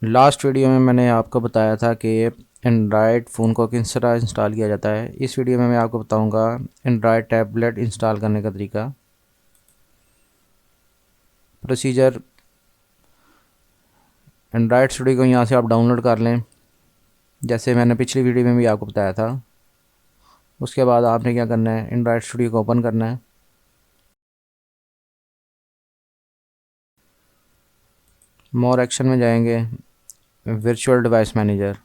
Last video में मैंने आपको बताया था कि एंड्रॉयड फ़ोन को किस तरह इंस्टॉल किया जाता है। इस वीडियो में मैं आपको बताऊंगा एंड्रॉयड टैबलेट इंस्टॉल करने का तरीका। प्रोसीजर, एंड्रॉयड स्टूडियो को यहाँ से आप डाउनलोड कर लें, जैसे मैंने पिछली वीडियो में भी आपको बताया था। उसके बाद आपने क्या करना है, एंड्रॉयड स्टूडियो को ओपन करना है। मोर एक्शन में जाएंगे, virtual device manager,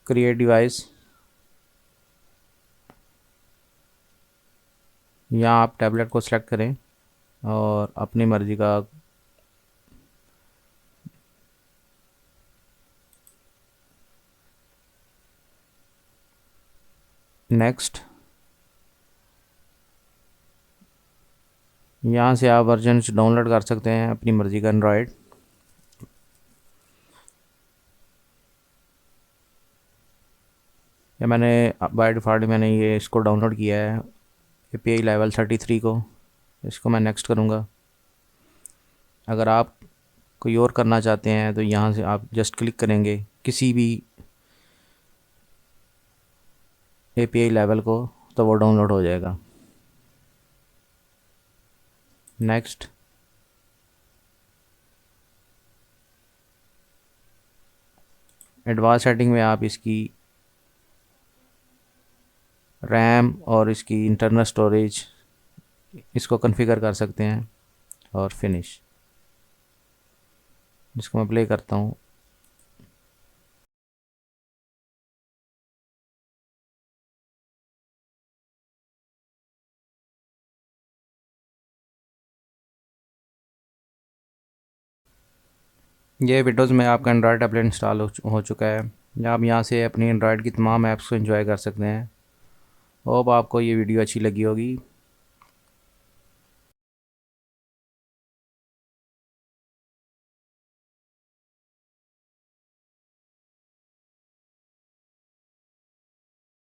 create device. यहाँ आप टैबलेट को सिलेक्ट करें और अपनी मर्ज़ी का नेक्स्ट। यहाँ से आप वर्जन डाउनलोड कर सकते हैं अपनी मर्ज़ी का एंड्रॉयड। या मैंने बाय डिफ़ॉल्ट मैंने ये इसको डाउनलोड किया है, API लेवल 33 को। इसको मैं नेक्स्ट करूँगा। अगर आप कोई और करना चाहते हैं तो यहाँ से आप जस्ट क्लिक करेंगे किसी भी API लेवल को, तो वो डाउनलोड हो जाएगा। नेक्स्ट। एडवांस सेटिंग में आप इसकी रैम और इसकी इंटरनल स्टोरेज इसको कॉन्फ़िगर कर सकते हैं। और फिनिश, जिसको मैं प्ले करता हूँ। ये विंडोज़ में आपका एंड्रॉयड टैबलेट इंस्टॉल हो चुका है। आप यहाँ से अपनी एंड्रॉयड की तमाम ऐप्स को एंजॉय कर सकते हैं। होप आपको ये वीडियो अच्छी लगी होगी।